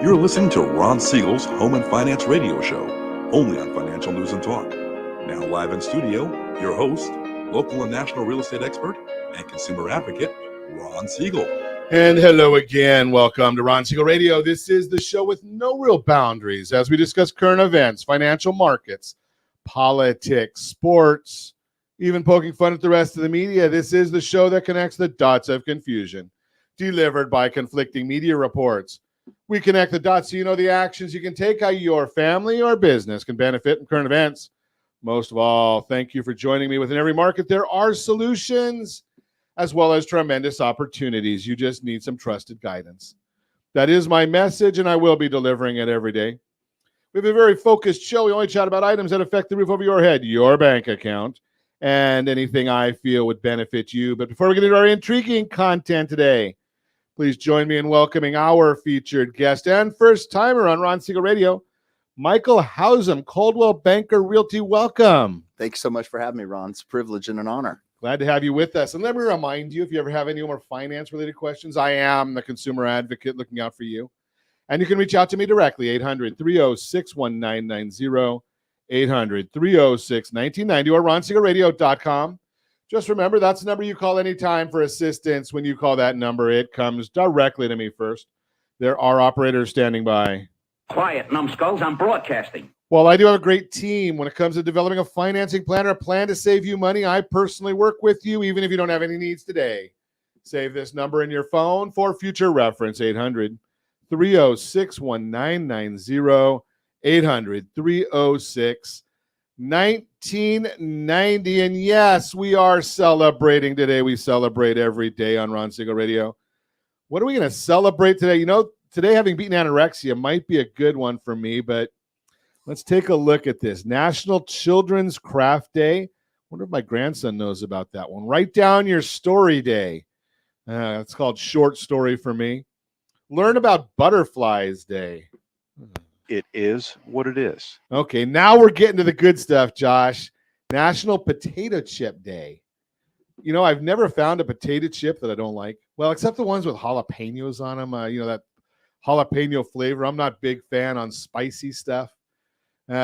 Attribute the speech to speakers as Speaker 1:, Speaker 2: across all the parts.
Speaker 1: You're listening to Ron Siegel's Home and Finance Radio Show, only on Financial News and Talk. Now live in studio, your host, local and national real estate expert and consumer advocate, Ron Siegel.
Speaker 2: And hello again. Welcome to Ron Siegel Radio. This is the show with no real boundaries as we discuss current events, financial markets, politics, sports, even poking fun at the rest of the media. This is the show that connects the dots of confusion, delivered by conflicting media reports. We connect the dots so you know the actions you can take, how your family or business can benefit from current events. Most of all, thank you for joining me. Within every market, there are solutions as well as tremendous opportunities. You just need some trusted guidance. That is my message, and I will be delivering it every day. We have a very focused show. We only chat about items that affect the roof over your head, your bank account, and anything I feel would benefit you. But before we get into our intriguing content today, please join me in welcoming our featured guest and first-timer on Ron Siegel Radio, Michael Hausam, Coldwell Banker Realty. Welcome.
Speaker 3: Thanks so much for having me, Ron. It's a privilege and an honor.
Speaker 2: Glad to have you with us. And let me remind you, if you ever have any more finance-related questions, I am the consumer advocate looking out for you. And you can reach out to me directly, 800-306-1990, 800-306-1990, or ronsiegelradio.com. Just remember, that's the number you call anytime for assistance. When you call that number, it comes directly to me first. There are operators standing by.
Speaker 4: Quiet, numbskulls, I'm broadcasting.
Speaker 2: Well, I do have a great team when it comes to developing a financing plan or a plan to save you money. I personally work with you, even if you don't have any needs today. Save this number in your phone for future reference, 800-306-1990, 800-306-1990. And yes, we are celebrating today. We celebrate every day on Ron Siegel Radio. What are we going to celebrate today? You know, today having beaten anorexia might be a good one for me, but let's take a look at this. National Children's Craft Day. Wonder if my grandson knows about that one. Write down your story day. It's called Short Story for me. Learn about Butterflies Day.
Speaker 5: It is what it is.
Speaker 2: Okay, now we're getting to the good stuff, Josh. National Potato Chip Day. You know, I've never found a potato chip that I don't like. Well, except the ones with jalapenos on them. That jalapeno flavor. I'm not a big fan on spicy stuff.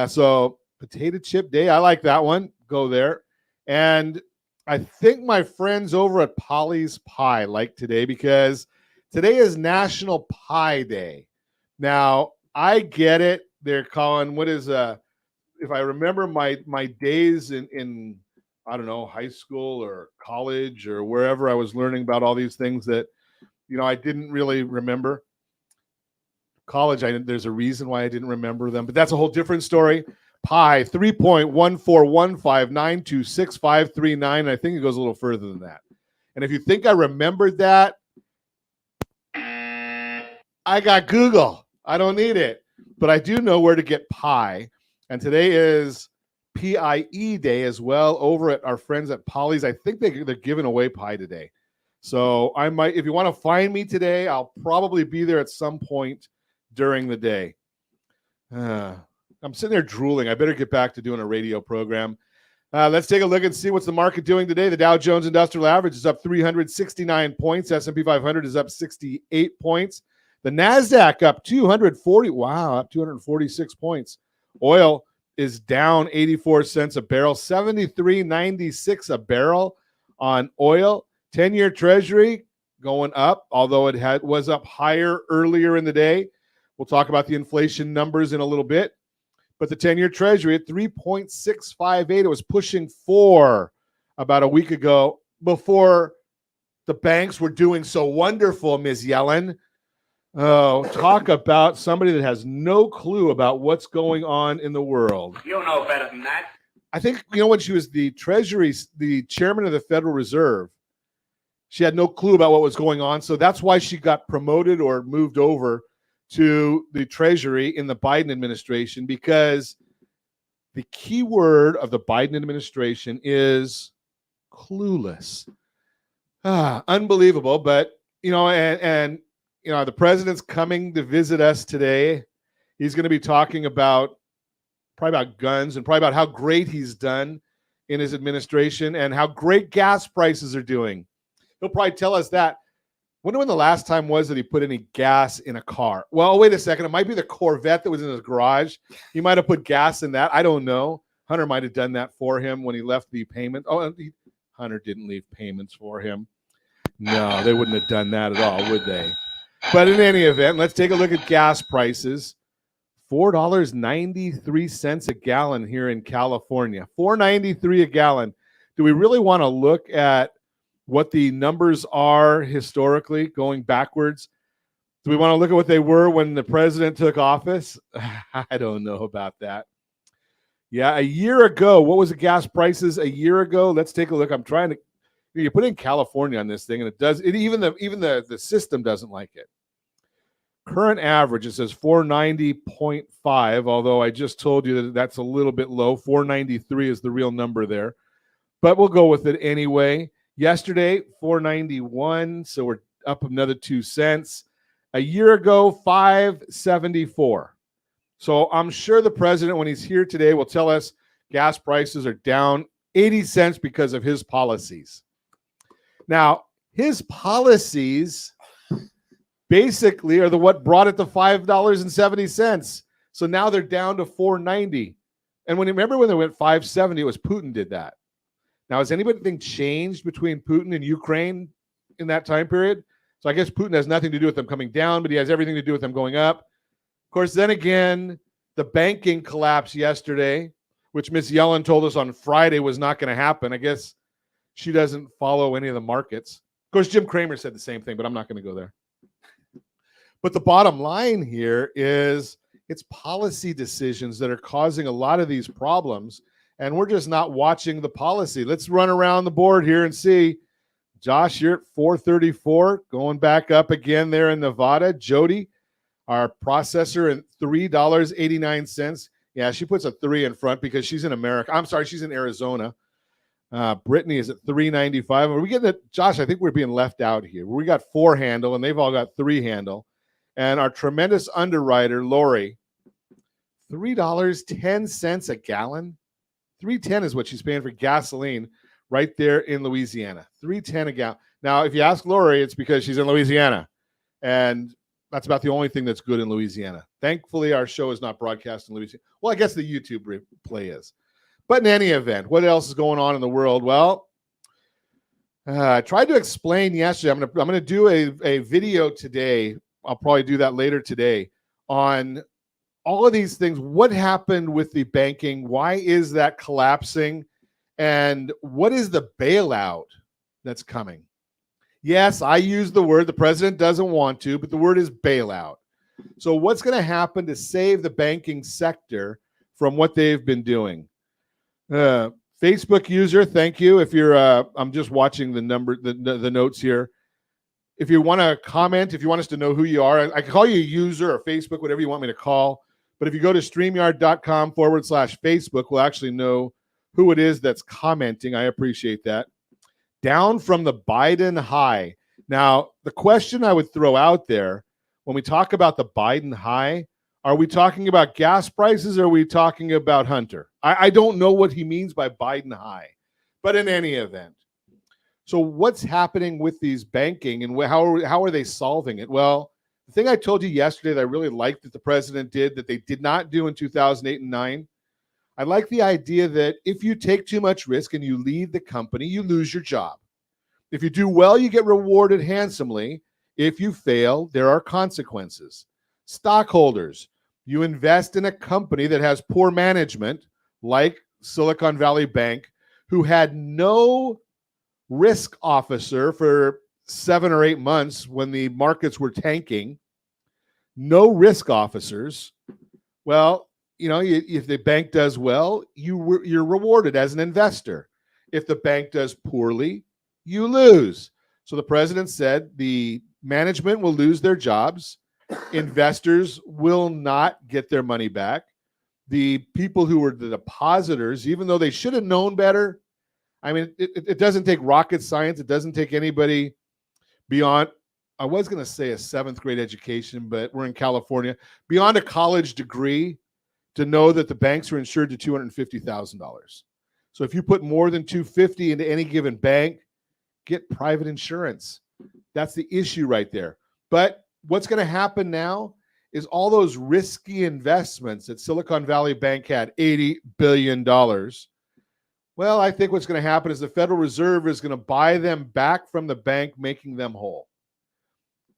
Speaker 2: So Potato Chip Day, I like that one. Go there. And I think my friends over at Polly's Pie like today because today is National Pie Day. Now, I get it. They're calling, if I remember my days in I don't know, high school or college or wherever I was learning about all these things that, I didn't really remember. College, there's a reason why I didn't remember them, but that's a whole different story. Pi 3.14159266539. I think it goes a little further than that. And if you think I remembered that, I got Google. I don't need it, but I do know where to get pie. And today is PIE Day as well over at our friends at Polly's. I think they're giving away pie today. So I might, if you want to find me today, I'll probably be there at some point during the day. I'm sitting there drooling. I better get back to doing a radio program. Let's take a look and see what's the market doing today. The Dow Jones Industrial Average is up 369 points. S&P 500 is up 68 points. The NASDAQ up 246 points. Oil is down 84 cents a barrel, 73.96 a barrel on oil. 10-year Treasury going up, although it was up higher earlier in the day. We'll talk about the inflation numbers in a little bit. But the 10-year Treasury at 3.658, it was pushing 4 about a week ago before the banks were doing so wonderful, Ms. Yellen. Oh, talk about somebody that has no clue about what's going on in the world.
Speaker 4: You know better than that.
Speaker 2: I think, when she was the chairman of the Federal Reserve, she had no clue about what was going on. So that's why she got promoted or moved over to the Treasury in the Biden administration, because the key word of the Biden administration is clueless. Unbelievable. But, the president's coming to visit us today. He's going to be talking probably about guns and probably about how great he's done in his administration and how great gas prices are doing. He'll probably tell us that. Wonder when the last time was that he put any gas in a car. Well, wait a second. It might be the Corvette that was in his garage. He might have put gas in that. I don't know. Hunter might have done that for him when he left the payment. Oh, Hunter didn't leave payments for him. No, they wouldn't have done that at all, would they? But in any event, let's take a look at gas prices. $4.93 a gallon here in California. $4.93 a gallon. Do we really want to look at what the numbers are historically going backwards? Do we want to look at what they were when the president took office? I don't know about that. Yeah, a year ago, what was the gas prices a year ago? Let's take a look. I'm trying to, you put in California on this thing, and it does, even the system doesn't like it. Current average, it says 490.5, although I just told you that that's a little bit low. 493 is the real number there, but we'll go with it anyway. Yesterday, 491, so we're up another 2 cents. A year ago, 574. So I'm sure the president, when he's here today, will tell us gas prices are down 80 cents because of his policies. Now, his policies basically are what brought it to $5.70. So now they're down to $4.90. And remember when they went $5.70, it was Putin did that. Now, has anything changed between Putin and Ukraine in that time period? So I guess Putin has nothing to do with them coming down, but he has everything to do with them going up. Of course, then again, the banking collapse yesterday, which Miss Yellen told us on Friday was not going to happen. I guess she doesn't follow any of the markets. Of course, Jim Cramer said the same thing, but I'm not going to go there. But the bottom line here is it's policy decisions that are causing a lot of these problems, and we're just not watching the policy. Let's run around the board here and see. Josh, you're at 434, going back up again there in Nevada. Jody, our processor, at $3.89. Yeah, she puts a 3 in front because she's in America. I'm sorry, she's in Arizona. Brittany is at $3.95. Are we getting it? Josh, I think we're being left out here. We got 4 handle, and they've all got 3 handle. And our tremendous underwriter, Lori, $3.10 a gallon. $3.10 is what she's paying for gasoline right there in Louisiana. $3.10 a gallon. Now, if you ask Lori, it's because she's in Louisiana. And that's about the only thing that's good in Louisiana. Thankfully, our show is not broadcast in Louisiana. Well, I guess the YouTube replay is. But in any event, what else is going on in the world? Well, I tried to explain yesterday. I'm going to do a video today. I'll probably do that later today on all of these things. What happened with the banking? Why is that collapsing? And what is the bailout that's coming? Yes, I use the word. The president doesn't want to, but the word is bailout. So what's going to happen to save the banking sector from what they've been doing? Facebook user, thank you. If you're, I'm just watching the notes here. If you want to comment, if you want us to know who you are, I can call you a user or Facebook, whatever you want me to call. But if you go to StreamYard.com/Facebook, we'll actually know who it is that's commenting. I appreciate that. Down from the Biden high. Now, the question I would throw out there when we talk about the Biden high, are we talking about gas prices or are we talking about Hunter? I don't know what he means by Biden high, but in any event. So what's happening with these banking and how are they solving it? Well, the thing I told you yesterday that I really liked that the president did that they did not do in 2008 and 9, I like the idea that if you take too much risk and you lead the company, you lose your job. If you do well, you get rewarded handsomely. If you fail, there are consequences. Stockholders, you invest in a company that has poor management, like Silicon Valley Bank, who had no risk officer for 7 or 8 months when the markets were tanking. No risk officers. Well, you know, if the bank does well, you're rewarded as an investor. If the bank does poorly, you lose. So the president said the management will lose their jobs. Investors will not get their money back. The people who were the depositors, even though they should have known better, I mean, it doesn't take rocket science. It doesn't take anybody beyond, I was going to say a 7th grade education, but we're in California, beyond a college degree to know that the banks are insured to $250,000. So if you put more than $250,000 into any given bank, get private insurance. That's the issue right there. But what's going to happen now is all those risky investments that Silicon Valley Bank had, $80 billion. Well, I think what's going to happen is the Federal Reserve is going to buy them back from the bank, making them whole.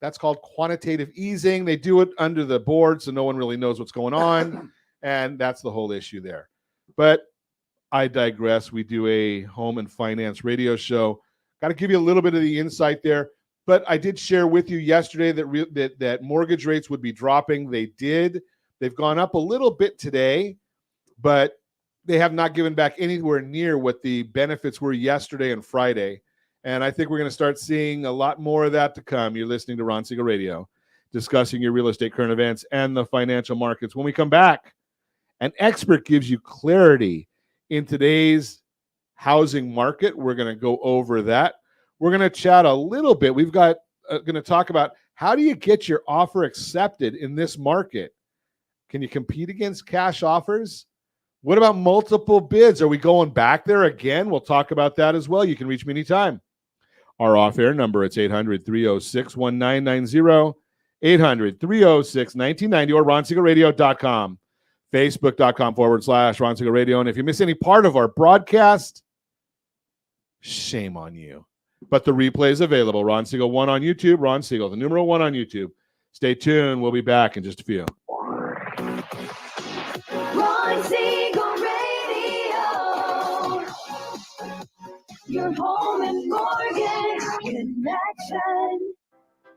Speaker 2: That's called quantitative easing. They do it under the board, so no one really knows what's going on. And that's the whole issue there. But I digress. We do a home and finance radio show. Got to give you a little bit of the insight there. But I did share with you yesterday that mortgage rates would be dropping. They did. They've gone up a little bit today, but they have not given back anywhere near what the benefits were yesterday and Friday. And I think we're going to start seeing a lot more of that to come. You're listening to Ron Siegel Radio, discussing your real estate current events and the financial markets. When we come back, an expert gives you clarity in today's housing market. We're going to go over that. We're going to chat a little bit. We've got going to talk about how do you get your offer accepted in this market? Can you compete against cash offers? What about multiple bids? Are we going back there again? We'll talk about that as well. You can reach me anytime. Our off-air number, it's 800-306-1990, 800-306-1990, or ronsiegelradio.com, facebook.com/Ron Siegel Radio. And if you miss any part of our broadcast, shame on you. But the replay is available. Ron Siegel 1 on YouTube, Ron Siegel, the numeral 1 on YouTube. Stay tuned. We'll be back in just a few.
Speaker 6: Ron Siegel Radio, your home and mortgage connection.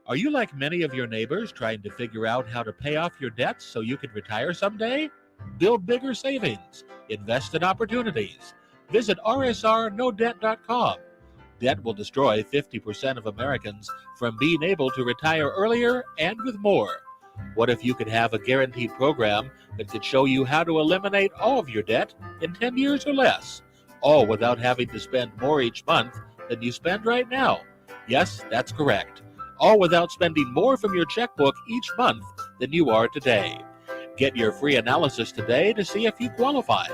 Speaker 7: Are you like many of your neighbors trying to figure out how to pay off your debts so you can retire someday? Build bigger savings. Invest in opportunities. Visit rsrnodebt.com. Debt will destroy 50% of Americans from being able to retire earlier and with more. What if you could have a guaranteed program that could show you how to eliminate all of your debt in 10 years or less, all without having to spend more each month than you spend right now? Yes, that's correct. All without spending more from your checkbook each month than you are today. Get your free analysis today to see if you qualify.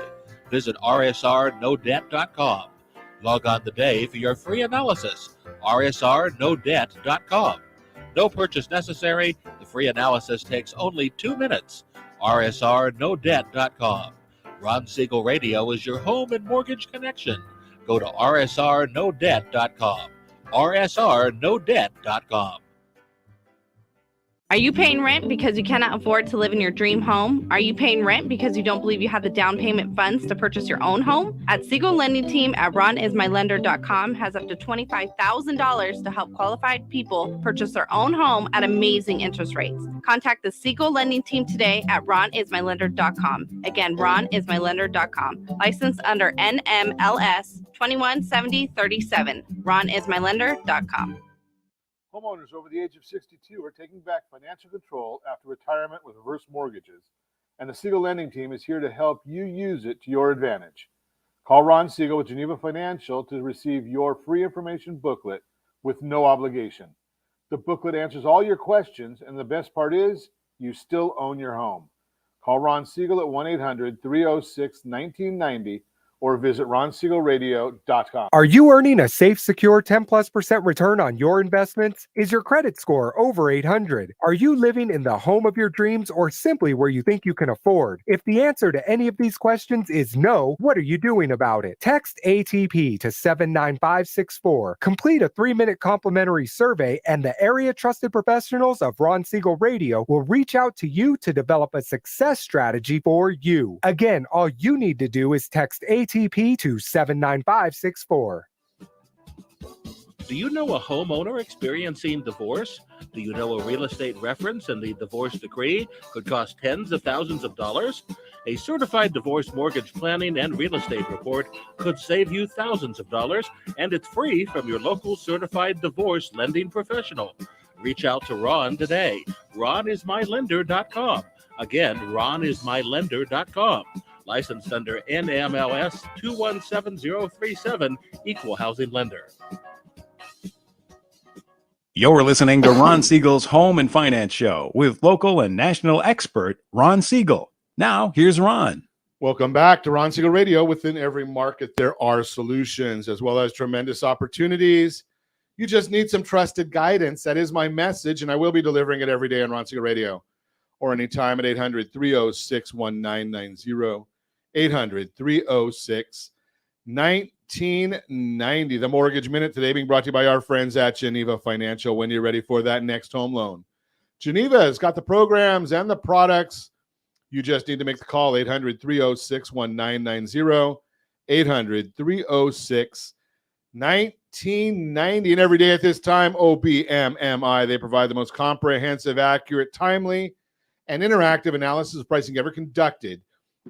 Speaker 7: Visit rsrnodebt.com. Log on today for your free analysis, rsrnodebt.com. No purchase necessary. The free analysis takes only 2 minutes. rsrnodebt.com. Ron Siegel Radio is your home and mortgage connection. Go to rsrnodebt.com. rsrnodebt.com.
Speaker 8: Are you paying rent because you cannot afford to live in your dream home? Are you paying rent because you don't believe you have the down payment funds to purchase your own home? At Siegel Lending Team at ronismylender.com has up to $25,000 to help qualified people purchase their own home at amazing interest rates. Contact the Siegel Lending Team today at ronismylender.com. Again, ronismylender.com. Licensed under NMLS 217037. ronismylender.com.
Speaker 2: Homeowners over the age of 62 are taking back financial control after retirement with reverse mortgages, and the Siegel Lending Team is here to help you use it to your advantage. Call Ron Siegel with Geneva Financial to receive your free information booklet with no obligation. The booklet answers all your questions, and the best part is you still own your home. Call Ron Siegel at 1-800-306-1990 or visit ronsiegelradio.com.
Speaker 9: Are you earning a safe, secure 10+% return on your investments? Is your credit score over 800? Are you living in the home of your dreams or simply where you think you can afford? If the answer to any of these questions is no, what are you doing about it? Text ATP to 79564. Complete a 3-minute complimentary survey, and the area trusted professionals of Ron Siegel Radio will reach out to you to develop a success strategy for you. Again, all you need to do is text ATP to 79564.
Speaker 7: Do you know a homeowner experiencing divorce? Do you know a real estate reference and the divorce decree could cost tens of thousands of dollars? A certified divorce mortgage planning and real estate report could save you thousands of dollars, and it's free from your local certified divorce lending professional. Reach out to Ron today. ronismylender.com. Again, ronismylender.com. Licensed under NMLS 217037, Equal Housing Lender.
Speaker 10: You're listening to Ron Siegel's Home and Finance Show with local and national expert Ron Siegel. Now, here's Ron.
Speaker 2: Welcome back to Ron Siegel Radio. Within every market, there are solutions as well as tremendous opportunities. You just need some trusted guidance. That is my message, and I will be delivering it every day on Ron Siegel Radio or anytime at 800-306-1990. 800-306-1990. The Mortgage Minute today being brought to you by our friends at Geneva Financial. When you're ready for that next home loan, Geneva has got the programs and the products. You just need to make the call, 800-306-1990, 800-306-1990. And every day at this time, OBMMI, they provide the most comprehensive, accurate, timely, and interactive analysis of pricing ever conducted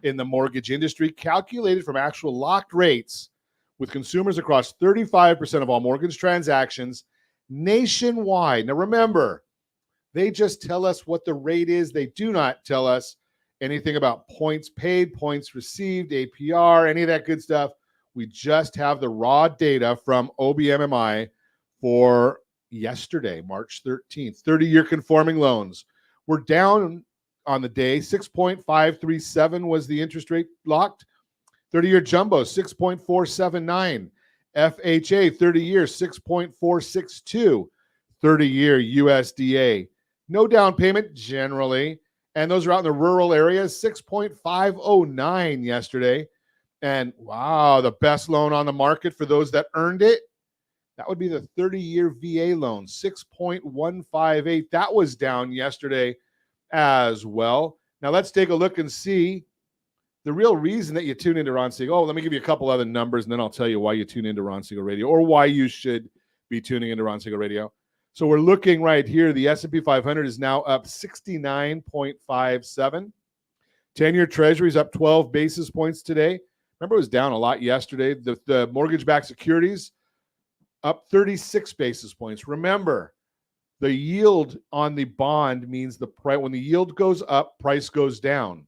Speaker 2: in the mortgage industry, calculated from actual locked rates with consumers across 35% of all mortgage transactions nationwide. Now remember, they just tell us what the rate is. They do not tell us anything about points paid, points received, APR, any of that good stuff. We just have the raw data from OBMMI for yesterday, March 13th. 30-year conforming loans were down on the day. 6.537 was the interest rate locked. 30-year jumbo, 6.479. FHA, 30-year, 6.462. 30-year USDA. No down payment generally. And those are out in the rural areas, 6.509 yesterday. And wow, the best loan on the market for those that earned it, that would be the 30-year VA loan, 6.158. That was down yesterday as well. Now let's take a look and see the real reason that you tune into Ron Siegel. Oh, let me give you a couple other numbers, and then I'll tell you why you tune into Ron Siegel Radio or why you should be tuning into Ron Siegel Radio. So we're looking right here. The S&P 500 is now up 69.57. 10-year Treasury is up 12 basis points today. Remember, it was down a lot yesterday. The mortgage-backed securities up 36 basis points. Remember, the yield on the bond means the price. When the yield goes up, price goes down.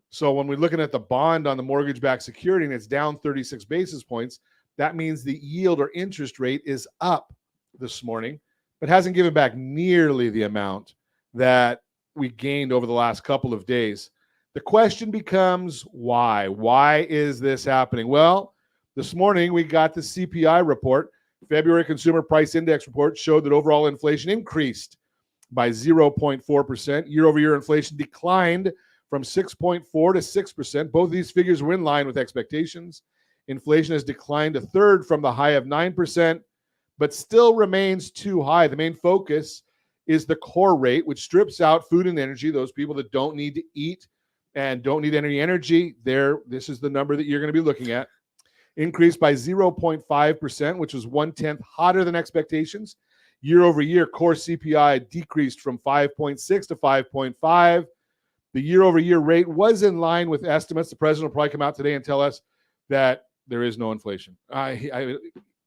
Speaker 2: So when we're looking at the bond on the mortgage-backed security and it's down 36 basis points, that means the yield or interest rate is up this morning, but hasn't given back nearly the amount that we gained over the last couple of days. The question becomes why? Why is this happening? Well, this morning we got the CPI report. February Consumer Price Index report showed that overall inflation increased by 0.4%. Year-over-year inflation declined from 6.4 to 6%. Both of these figures were in line with expectations. Inflation has declined a third from the high of 9%, but still remains too high. The main focus is the core rate, which strips out food and energy, those people that don't need to eat and don't need any energy. This is the number that you're going to be looking at. Increased by 0.5%, which was 1/10 hotter than expectations. Year over year, core CPI decreased from 5.6 to 5.5. The year over year rate was in line with estimates. The president will probably come out today and tell us that there is no inflation.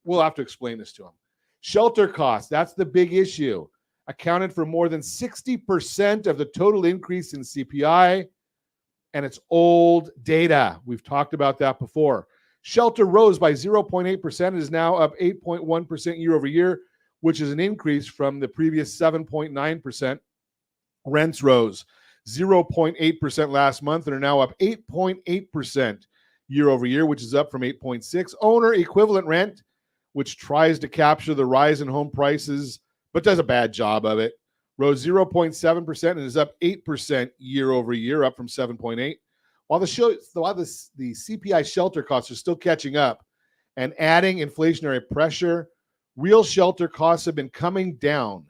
Speaker 2: We'll have to explain this to him. Shelter costs, that's the big issue. Accounted for more than 60% of the total increase in CPI, and it's old data. We've talked about that before. Shelter rose by 0.8% and is now up 8.1% year over year, which is an increase from the previous 7.9%. Rents rose 0.8% last month and are now up 8.8% year over year, which is up from 8.6%. Owner equivalent rent, which tries to capture the rise in home prices but does a bad job of it, rose 0.7% and is up 8% year over year, up from 7.8%. While the CPI shelter costs are still catching up and adding inflationary pressure, real shelter costs have been coming down.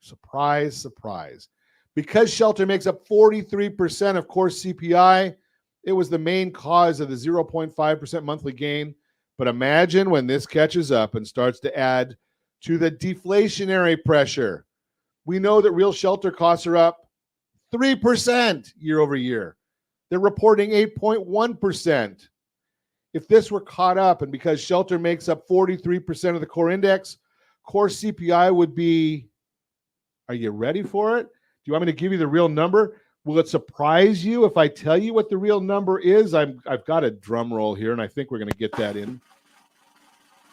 Speaker 2: Surprise, surprise. Because shelter makes up 43% of core CPI, it was the main cause of the 0.5% monthly gain. But imagine when this catches up and starts to add to the deflationary pressure. We know that real shelter costs are up 3% year over year. They're reporting 8.1%. If this were caught up, and because shelter makes up 43% of the core index, core CPI would be, are you ready for it? Do you want me to give you the real number? Will it surprise you if I tell you what the real number is? I've got a drum roll here, and I think we're going to get that in.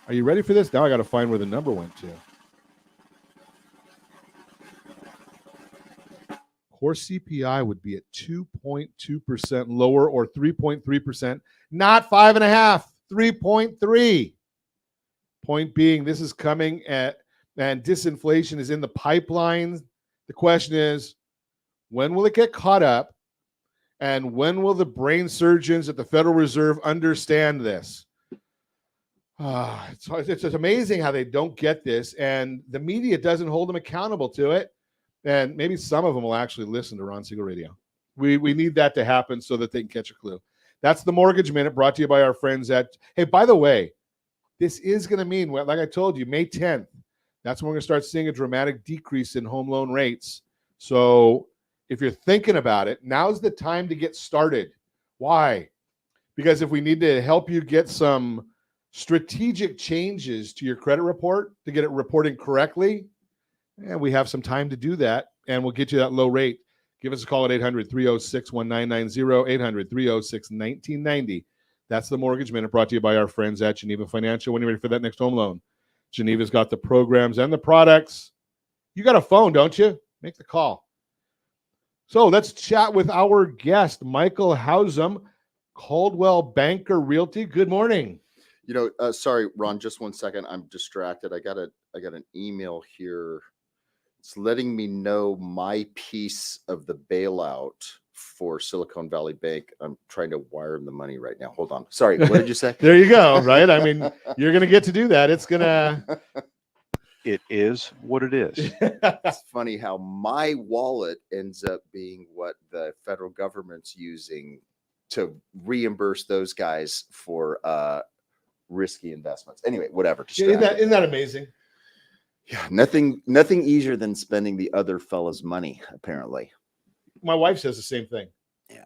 Speaker 2: Are you ready for this? Now I got to find where the number went to. Core CPI would be at 2.2% lower, or 3.3%, not 5.5%, 3.3. Point being, this is coming and disinflation is in the pipeline. The question is, when will it get caught up? And when will the brain surgeons at the Federal Reserve understand this? It's amazing how they don't get this, and the media doesn't hold them accountable to it. And maybe some of them will actually listen to Ron Siegel Radio. We need that to happen so that they can catch a clue. That's the Mortgage Minute, brought to you by our friends at, hey, by the way, this is going to mean, like I told you, May 10th, that's when we're going to start seeing a dramatic decrease in home loan rates. So if you're thinking about it, now's the time to get started. Why? Because if we need to help you get some strategic changes to your credit report to get it reporting correctly, and we have some time to do that, and we'll get you that low rate. Give us a call at 800-306-1990, 800-306-1990. That's the Mortgage Minute, brought to you by our friends at Geneva Financial. When you're ready for that next home loan, Geneva's got the programs and the products. You got a phone, don't you? Make the call. So let's chat with our guest, Michael Hausam, Coldwell Banker Realty. Good morning.
Speaker 3: Sorry, Ron, just 1 second. I'm distracted. I got an email here. It's letting me know my piece of the bailout for Silicon Valley Bank. I'm trying to wire him the money right now. Hold on. Sorry, what did you say?
Speaker 2: There you go, right? I mean, you're going to get to do that. It's going to...
Speaker 5: It is what it is.
Speaker 3: It's funny how my wallet ends up being what the federal government's using to reimburse those guys for risky investments. Anyway, whatever.
Speaker 2: Isn't that amazing?
Speaker 3: Yeah, nothing easier than spending the other fella's money, apparently.
Speaker 2: My wife says the same thing.
Speaker 3: Yeah.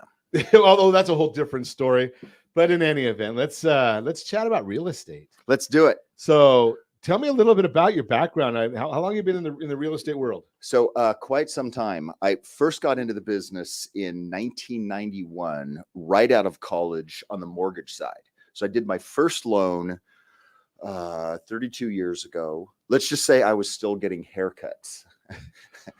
Speaker 2: Although that's a whole different story. But in any event, let's chat about real estate.
Speaker 3: Let's do it.
Speaker 2: So tell me a little bit about your background. How long have you been in the real estate world?
Speaker 3: So quite some time. I first got into the business in 1991, right out of college on the mortgage side. So I did my first loan 32 years ago. Let's just say I was still getting haircuts.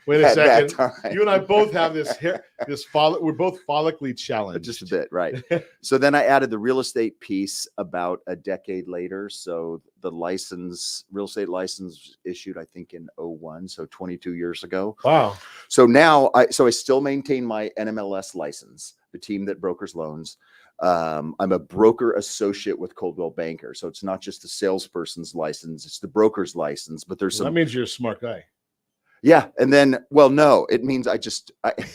Speaker 2: Wait a second. You and I both have this hair. We're both follically challenged.
Speaker 3: Just a bit, right? So then I added the real estate piece about a decade later. So the real estate license issued, I think, in 2001. So 22 years ago.
Speaker 2: Wow.
Speaker 3: So now I still maintain my NMLS license, the team that brokers loans. I'm a broker associate with Coldwell Banker. So it's not just the salesperson's license, it's the broker's license, but there's some.
Speaker 2: That means you're a smart guy.
Speaker 3: Yeah. And then, well, no, it means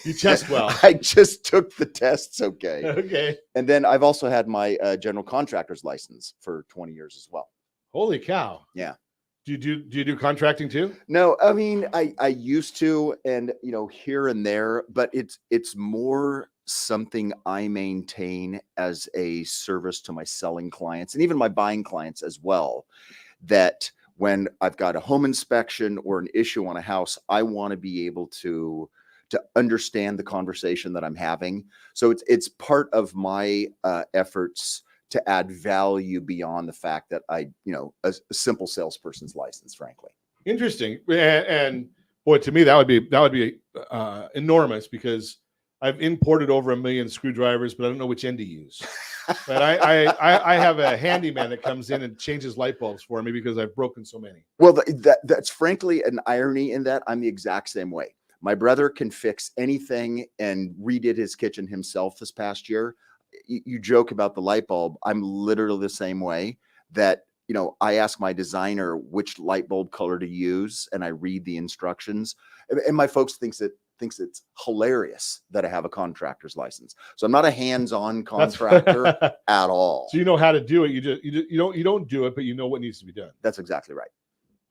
Speaker 2: you test well.
Speaker 3: I just took the tests. Okay.
Speaker 2: Okay.
Speaker 3: And then I've also had my general contractor's license for 20 years as well.
Speaker 2: Holy cow.
Speaker 3: Yeah.
Speaker 2: Do you do contracting too?
Speaker 3: No, I mean, I used to, and here and there, but it's more something I maintain as a service to my selling clients and even my buying clients as well, that when I've got a home inspection or an issue on a house, I want to be able to understand the conversation that I'm having. So it's part of my efforts to add value beyond the fact that a simple salesperson's license, frankly.
Speaker 2: Interesting. And boy, to me, that would be enormous, because I've imported over 1 million screwdrivers, but I don't know which end to use. But I have a handyman that comes in and changes light bulbs for me because I've broken so many.
Speaker 3: Well, that's frankly an irony in that I'm the exact same way. My brother can fix anything and redid his kitchen himself this past year. You joke about the light bulb. I'm literally the same way, that I ask my designer which light bulb color to use, and I read the instructions. And my folks thinks it's hilarious that I have a contractor's license. So I'm not a hands-on contractor at all.
Speaker 2: So you know how to do it. You don't do it, but you know what needs to be done.
Speaker 3: That's exactly right.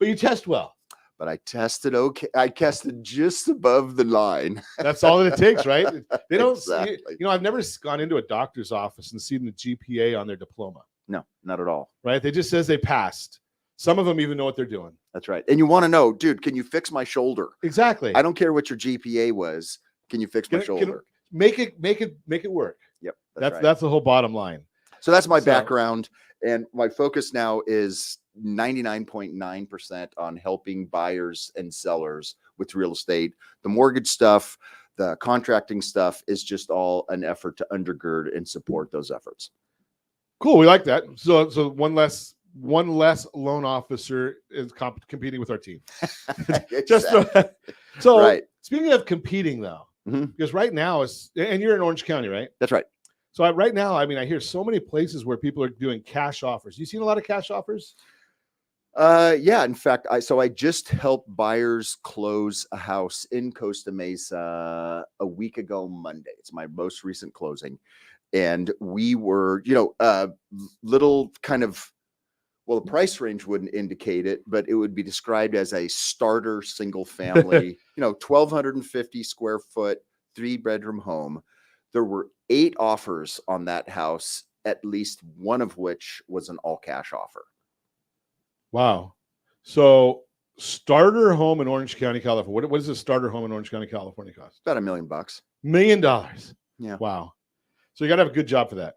Speaker 2: But you test well.
Speaker 3: But I tested okay. I tested just above the line.
Speaker 2: That's all that it takes, right? They don't.
Speaker 3: Exactly.
Speaker 2: I've never gone into a doctor's office and seen the GPA on their diploma.
Speaker 3: No, not at all.
Speaker 2: Right? They just says they passed. Some of them even know what they're doing.
Speaker 3: That's right. And you want to know, dude, can you fix my shoulder?
Speaker 2: Exactly.
Speaker 3: I don't care what your GPA was. Can you fix my shoulder?
Speaker 2: Make it work.
Speaker 3: Yep.
Speaker 2: That's the whole bottom line.
Speaker 3: So that's my background. And my focus now is 99.9% on helping buyers and sellers with real estate. The mortgage stuff, the contracting stuff is just all an effort to undergird and support those efforts.
Speaker 2: Cool. We like that. So one less one less loan officer is competing with our team.
Speaker 3: Exactly.
Speaker 2: So
Speaker 3: Right.
Speaker 2: speaking of competing though,
Speaker 3: Mhm.
Speaker 2: because right now and you're in Orange County, right?
Speaker 3: That's right.
Speaker 2: So right now, I mean, I hear so many places where people are doing cash offers. You seen a lot of cash offers?
Speaker 3: Yeah. In fact, I just helped buyers close a house in Costa Mesa a week ago Monday. It's my most recent closing, and we were, little kind of, well, the price range wouldn't indicate it, but it would be described as a starter single family, 1,250 square foot, 3-bedroom home. There were 8 offers on that house, at least one of which was an all cash offer.
Speaker 2: Wow. So starter home in Orange County, California. What does a starter home in Orange County, California cost?
Speaker 3: About $1 million.
Speaker 2: $1 million.
Speaker 3: Yeah.
Speaker 2: Wow. So you got to have a good job for that.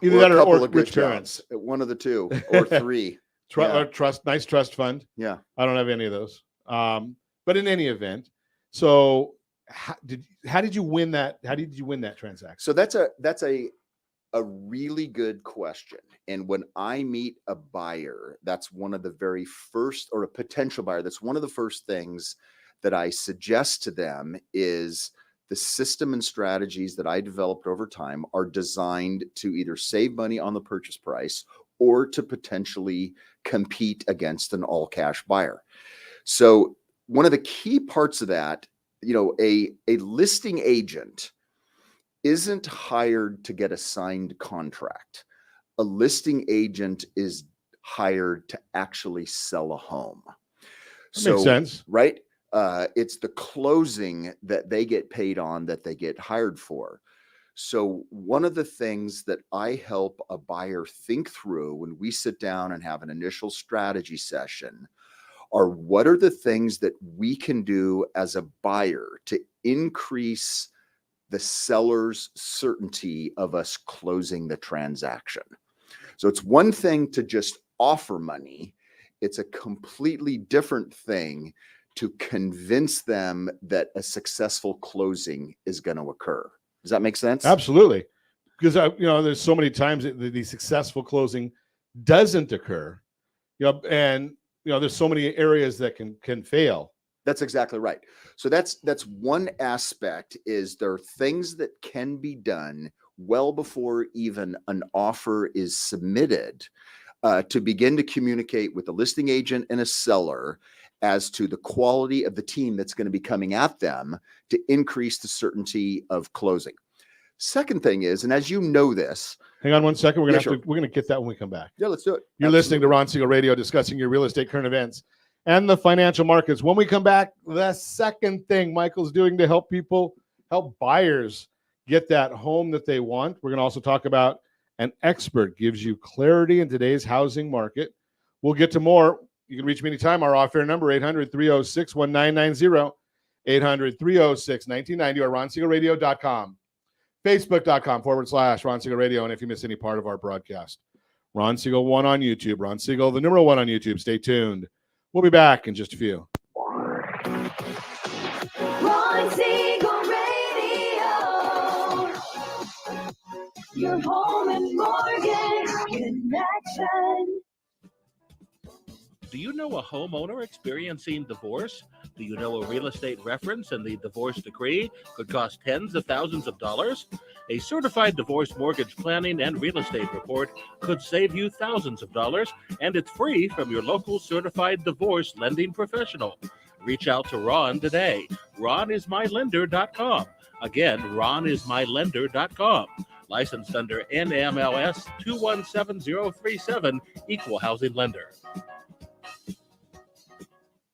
Speaker 2: Either
Speaker 3: Or
Speaker 2: that
Speaker 3: a couple
Speaker 2: or
Speaker 3: of good
Speaker 2: rich parents.
Speaker 3: jobs. One of the two or 3. Yeah.
Speaker 2: Nice trust fund.
Speaker 3: Yeah.
Speaker 2: I don't have any of those. But in any event, so how did you win that? How did you win that transaction?
Speaker 3: So that's a really good question. And when I meet a buyer, that's one of the very first, or a potential buyer, that's one of the first things that I suggest to them is the system and strategies that I developed over time are designed to either save money on the purchase price or to potentially compete against an all cash buyer. So one of the key parts of that, a listing agent isn't hired to get a signed contract. A listing agent is hired to actually sell a home.
Speaker 2: That makes sense.
Speaker 3: Right? It's the closing that they get paid on that they get hired for. So one of the things that I help a buyer think through when we sit down and have an initial strategy session are what are the things that we can do as a buyer to increase the seller's certainty of us closing the transaction. So it's one thing to just offer money. It's a completely different thing to convince them that a successful closing is going to occur. Does that make sense?
Speaker 2: Absolutely. Because there's so many times that the successful closing doesn't occur. And there's so many areas that can fail.
Speaker 3: That's exactly right. So that's one aspect, is there are things that can be done well before even an offer is submitted to begin to communicate with the listing agent and a seller as to the quality of the team that's going to be coming at them to increase the certainty of closing. Second thing is, and as you know this,
Speaker 2: hang on one second. We're
Speaker 3: sure.
Speaker 2: going to get that when we come back.
Speaker 3: Yeah, let's do it.
Speaker 2: You're listening to Ron Siegel Radio, discussing your real estate current events and the financial markets. When we come back, the second thing Michael's doing to help buyers get that home that they want. We're going to also talk about an expert gives you clarity in today's housing market. We'll get to more. You can reach me anytime. Our off-air number, 800-306-1990, 800-306-1990, or RonSiegelRadio.com, Facebook.com/Ron Siegel Radio. And if you miss any part of our broadcast, Ron Siegel 1 on YouTube, Ron Siegel, the number 1 on YouTube. Stay tuned. We'll be back in just a few.
Speaker 6: Ron Siegel Radio. Your home and mortgage connection.
Speaker 7: Do you know a homeowner experiencing divorce? Do you know a real estate reference and the divorce decree could cost tens of thousands of dollars? A certified divorce mortgage planning and real estate report could save you thousands of dollars, and it's free from your local certified divorce lending professional. Reach out to Ron today. RonIsMyLender.com. Again, RonIsMyLender.com. Licensed under NMLS 217037, Equal Housing Lender.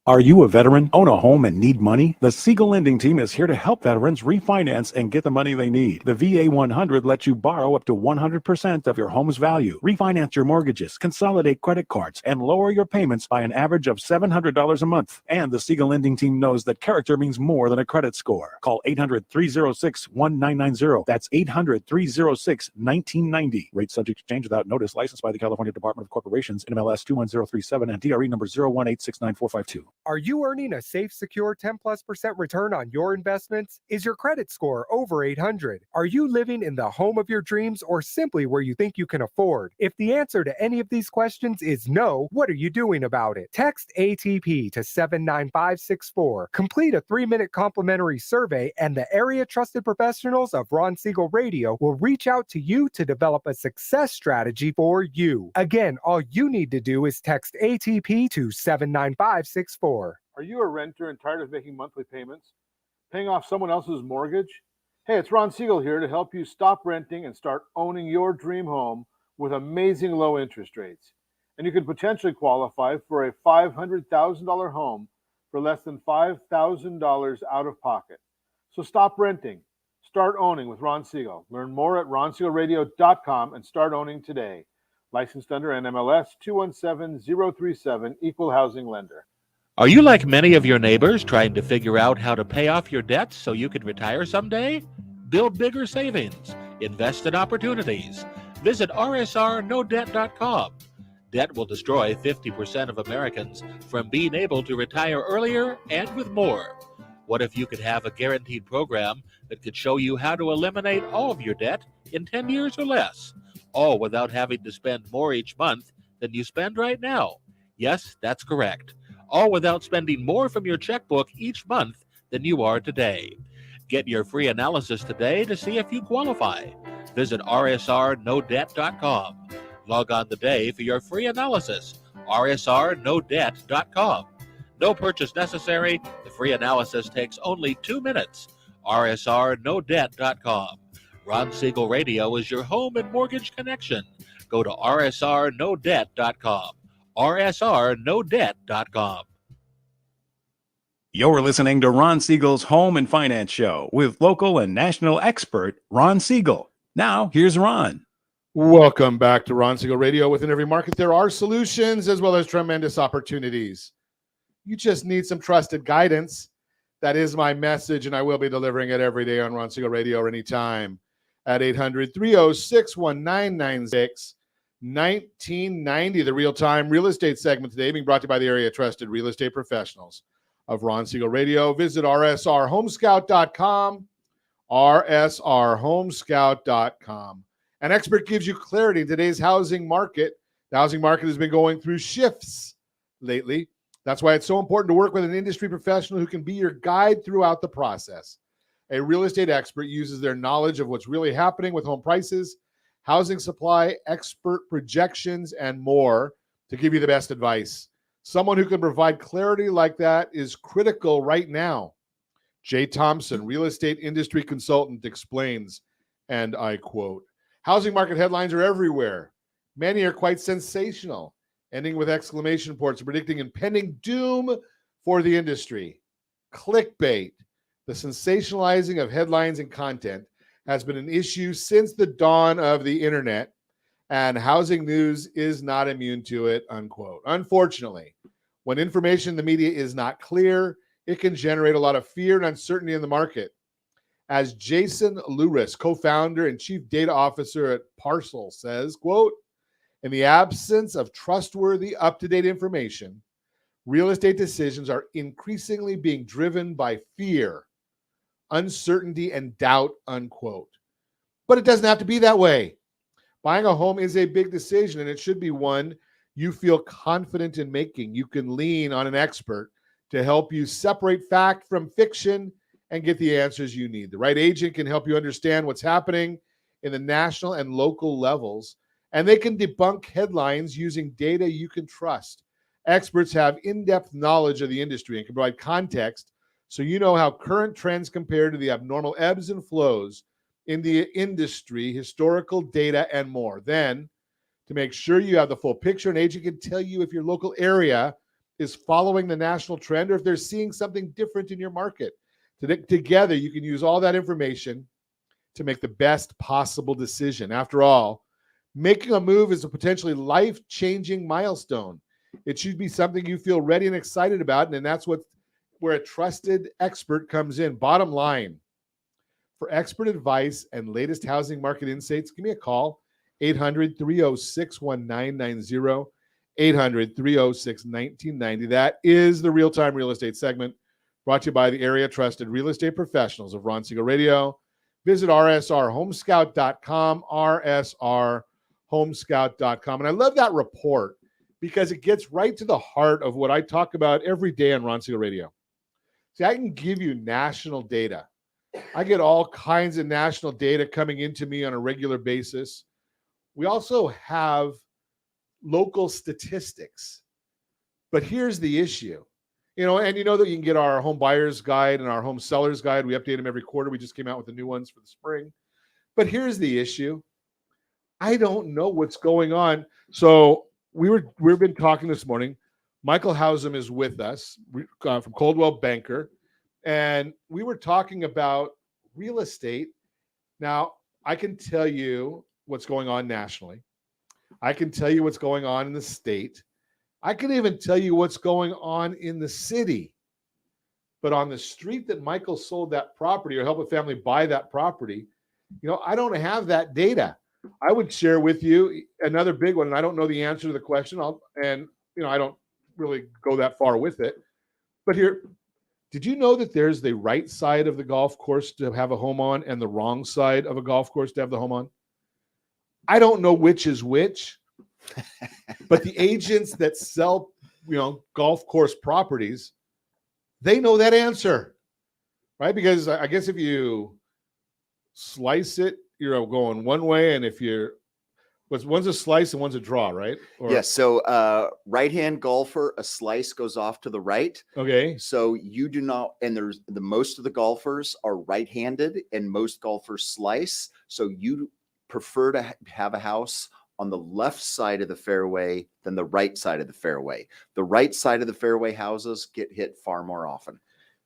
Speaker 10: Are you a veteran, own a home, and need money? The Siegel Lending Team is here to help veterans refinance and get the money they need. The VA 100 lets you borrow up to 100% of your home's value, refinance your mortgages, consolidate credit cards, and lower your payments by an average of $700 a month. And the Siegel Lending Team knows that character means more than a credit score. Call 800-306-1990. That's 800-306-1990. Rate subject to change without notice. Licensed by the California Department of Corporations, NMLS 21037, and DRE number 018694452.
Speaker 9: Are you earning a safe, secure 10+% return on your investments? Is your credit score over 800? Are you living in the home of your dreams or simply where you think you can afford? If the answer to any of these questions is no, what are you doing about it? Text ATP to 79564. Complete a 3-minute complimentary survey, and the area trusted professionals of Ron Siegel Radio will reach out to you to develop a success strategy for you. Again, all you need to do is text ATP to 79564.
Speaker 2: Are you a renter and tired of making monthly payments? Paying off someone else's mortgage? Hey, it's Ron Siegel here to help you stop renting and start owning your dream home with amazing low interest rates. And you could potentially qualify for a $500,000 home for less than $5,000 out of pocket. So stop renting. Start owning with Ron Siegel. Learn more at ronsiegelradio.com and start owning today. Licensed under NMLS 217037, Equal Housing Lender.
Speaker 7: Are you like many of your neighbors trying to figure out how to pay off your debts so you can retire someday? Build bigger savings. Invest in opportunities. Visit rsrnodebt.com. Debt will destroy 50% of Americans from being able to retire earlier and with more. What if you could have a guaranteed program that could show you how to eliminate all of your debt in 10 years or less, all without having to spend more each month than you spend right now? Yes, that's correct. All without spending more from your checkbook each month than you are today. Get your free analysis today to see if you qualify. Visit rsrnodebt.com. Log on today for your free analysis. rsrnodebt.com. No purchase necessary. The free analysis takes only 2 minutes. rsrnodebt.com. Ron Siegel Radio is your home and mortgage connection. Go to rsrnodebt.com. rsrnodebt.com.
Speaker 10: You're listening to Ron Siegel's Home and Finance Show with local and national expert Ron Siegel. Now, here's Ron.
Speaker 2: Welcome back to Ron Siegel Radio. Within every market, there are solutions as well as tremendous opportunities. You just need some trusted guidance. That is my message, and I will be delivering it every day on Ron Siegel Radio or anytime at 800-306-1996. 1990, the real-time real estate segment today being brought to you by the area trusted real estate professionals of Ron Siegel Radio. Visit rsrhomescout.com, rsrhomescout.com. An expert gives you clarity in today's housing market. The housing market has been going through shifts lately. That's why it's so important to work with an industry professional who can be your guide throughout the process. A real estate expert uses their knowledge of what's really happening with home prices, housing supply, expert projections, and more to give you the best advice. Someone who can provide clarity like that is critical right now. Jay Thompson, real estate industry consultant, explains, and I quote, "Housing market headlines are everywhere. Many are quite sensational, ending with exclamation points predicting impending doom for the industry. Clickbait, the sensationalizing of headlines and content, has been an issue since the dawn of the internet, and housing news is not immune to it," unquote. Unfortunately, when information in the media is not clear, it can generate a lot of fear and uncertainty in the market. As Jason Lewis, co-founder and chief data officer at Parcel, says, quote, "In the absence of trustworthy, up-to-date information, real estate decisions are increasingly being driven by fear, uncertainty, and doubt," unquote. But it doesn't have to be that way. Buying a home is a big decision, and it should be one you feel confident in making. You can lean on an expert to help you separate fact from fiction and get the answers you need. The right agent can help you understand what's happening in the national and local levels, and they can debunk headlines using data you can trust. Experts have in-depth knowledge of the industry and can provide context so you know how current trends compare to the abnormal ebbs and flows in the industry, historical data, and more. Then, to make sure you have the full picture, an agent can tell you if your local area is following the national trend or if they're seeing something different in your market. Together, you can use all that information to make the best possible decision. After all, making a move is a potentially life-changing milestone. It should be something you feel ready and excited about, and that's where a trusted expert comes in. Bottom line, for expert advice and latest housing market insights, give me a call, 800-306-1990, 800-306-1990. That is the real-time real estate segment brought to you by the area trusted real estate professionals of Ron Siegel Radio. Visit rsrhomescout.com, rsrhomescout.com. And I love that report because it gets right to the heart of what I talk about every day on Ron Siegel Radio. See, I can give you national data. I get all kinds of national data coming into me on a regular basis. We also have local statistics. But here's the issue. And you know that you can get our home buyer's guide and our home seller's guide. We update them every quarter. We just came out with the new ones for the spring. But here's the issue. I don't know what's going on. So we've been talking this morning. Michael Hausam is with us from Coldwell Banker. And we were talking about real estate. Now, I can tell you what's going on nationally. I can tell you what's going on in the state. I can even tell you what's going on in the city. But on the street that Michael sold that property or helped a family buy that property, I don't have that data. I would share with you another big one, and I don't know the answer to the question. I don't really go that far with it. But here, did you know that there's the right side of the golf course to have a home on and the wrong side of a golf course to have the home on? I don't know which is which, but the agents that sell, golf course properties, they know that answer, right? Because I guess if you slice it, you're going one way, and if one's a slice and one's a draw, right?
Speaker 3: Yes. So right-hand golfer, a slice goes off to the right.
Speaker 2: Okay.
Speaker 3: So you do not, and most of the golfers are right-handed, and most golfers slice. So you prefer to have a house on the left side of the fairway than the right side of the fairway. The right side of the fairway houses get hit far more often.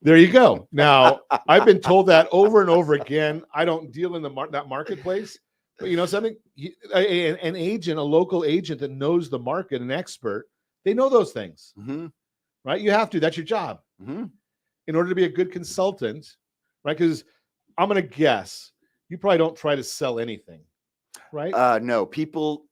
Speaker 2: There you go. Now, I've been told that over and over again. I don't deal in that marketplace, but something, an agent, a local agent that knows the market, an expert, they know those things, right? You have to. That's your job in order to be a good consultant, right? Because I'm going to guess you probably don't try to sell anything, right?
Speaker 3: No, people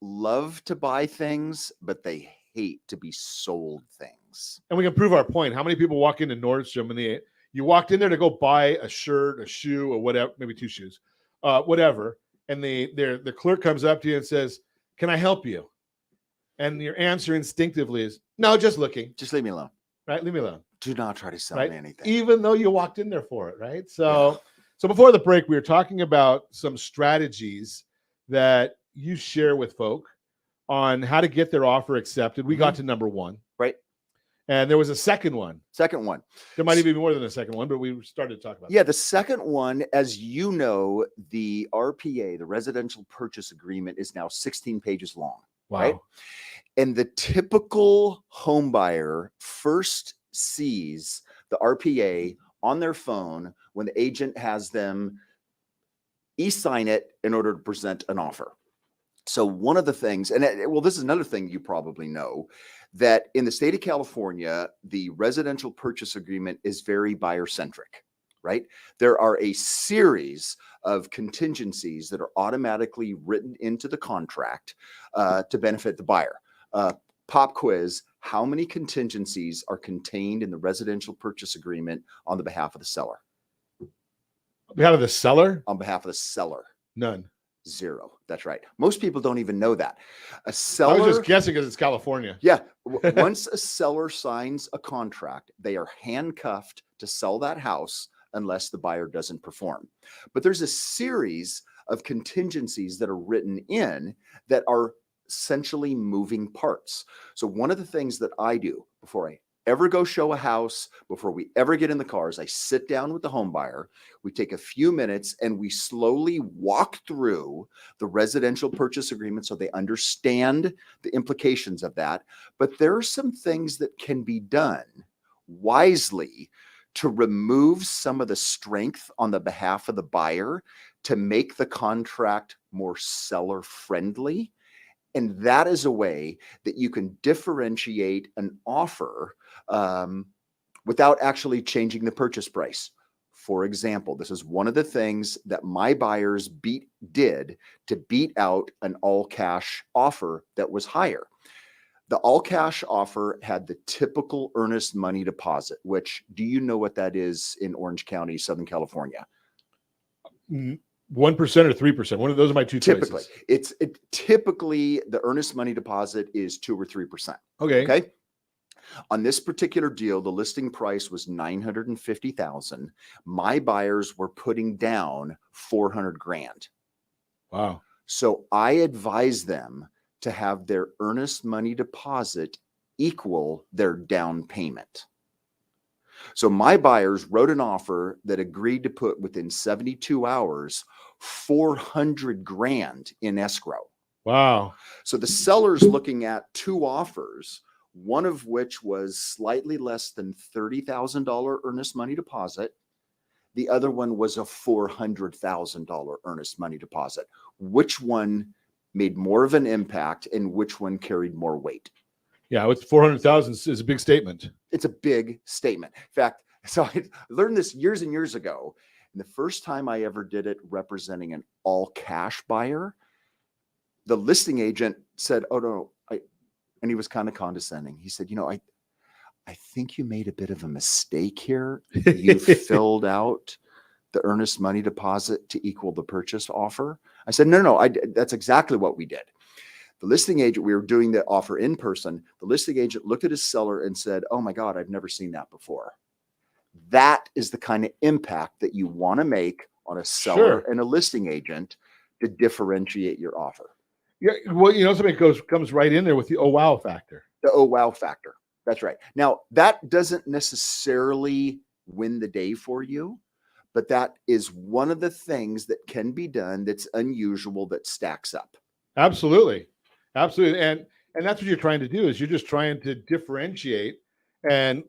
Speaker 3: love to buy things, but they hate to be sold things.
Speaker 2: And we can prove our point. How many people walk into Nordstrom and you walked in there to go buy a shirt, a shoe, or whatever, maybe two shoes, whatever, and the clerk comes up to you and says, "Can I help you?" And your answer instinctively is, "No, just looking."
Speaker 3: Just leave me alone.
Speaker 2: Right? Leave me alone.
Speaker 3: Do not try to sell me anything.
Speaker 2: Even though you walked in there for it, right? So before the break, we were talking about some strategies that you share with folk on how to get their offer accepted. We got to number one.
Speaker 3: Right.
Speaker 2: And there was a second one. There might even be more than a second one, but we started to talk about
Speaker 3: the second one, as you know, the RPA, the residential purchase agreement, is now 16 pages long.
Speaker 2: Wow.
Speaker 3: Right? And the typical home buyer first sees the RPA on their phone when the agent has them e-sign it in order to present an offer. So one of the things, and this is another thing you probably know, that in the state of California, the residential purchase agreement is very buyer-centric, right? There are a series of contingencies that are automatically written into the contract to benefit the buyer. Pop quiz, how many contingencies are contained in the residential purchase agreement on the behalf of the seller?
Speaker 2: On behalf of the seller?
Speaker 3: On behalf of the seller.
Speaker 2: None.
Speaker 3: 0. That's right. Most people don't even know that. A seller.
Speaker 2: I was just guessing because it's California.
Speaker 3: Yeah. Once a seller signs a contract, they are handcuffed to sell that house unless the buyer doesn't perform. But there's a series of contingencies that are written in that are essentially moving parts. So one of the things that I do before I ever go show a house, before we ever get in the cars, I sit down with the home buyer, we take a few minutes and we slowly walk through the residential purchase agreement so they understand the implications of that. But there are some things that can be done wisely to remove some of the strength on the behalf of the buyer to make the contract more seller friendly. And that is a way that you can differentiate an offer without actually changing the purchase price. For example, this is one of the things that my buyers did to beat out an all cash offer that was higher. The all cash offer had the typical earnest money deposit, which, do you know what that is in Orange County, Southern California?
Speaker 2: 1% or 3%. One of those are my two
Speaker 3: Typically,
Speaker 2: choices.
Speaker 3: typically the earnest money deposit is 2 or 3%.
Speaker 2: Okay.
Speaker 3: On this particular deal, the listing price was $950,000. My buyers were putting down $400,000.
Speaker 2: Wow.
Speaker 3: So I advised them to have their earnest money deposit equal their down payment. So my buyers wrote an offer that agreed to put within 72 hours $400,000 in escrow.
Speaker 2: Wow.
Speaker 3: So the seller's looking at two offers, one of which was slightly less than $30,000 earnest money deposit. The other one was a $400,000 earnest money deposit. Which one made more of an impact and which one carried more weight?
Speaker 2: Yeah, with 400,000 is a big statement.
Speaker 3: It's a big statement. In fact, so I learned this years and years ago. And the first time I ever did it representing an all cash buyer, the listing agent said, "Oh, no." And he was kind of condescending. He said, I think you made a bit of a mistake here. You filled out the earnest money deposit to equal the purchase offer. I said, no, that's exactly what we did. The listing agent, we were doing the offer in person. The listing agent looked at his seller and said, "Oh my God, I've never seen that before." That is the kind of impact that you want to make on a seller and a listing agent to differentiate your offer.
Speaker 2: Yeah, well, something comes right in there with the oh wow factor.
Speaker 3: The oh wow factor. That's right. Now, that doesn't necessarily win the day for you, but that is one of the things that can be done that's unusual, that stacks up.
Speaker 2: Absolutely. Absolutely. And that's what you're trying to do, is you're just trying to differentiate and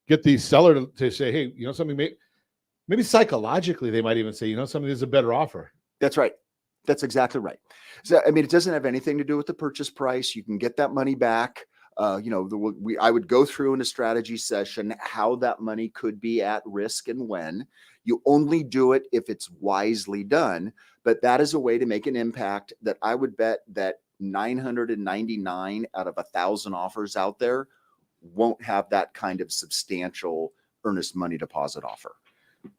Speaker 2: get the seller to say, hey, something, maybe psychologically they might even say, something is a better offer.
Speaker 3: That's right. That's exactly right. So, it doesn't have anything to do with the purchase price. You can get that money back. I would go through in a strategy session how that money could be at risk and when. You only do it if it's wisely done, but that is a way to make an impact that I would bet that 999 out of 1,000 offers out there won't have that kind of substantial earnest money deposit offer.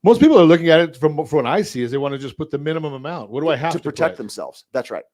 Speaker 2: Most people are looking at it from what I see is they want to just put the minimum amount. What do I have to
Speaker 3: protect themselves? That's right.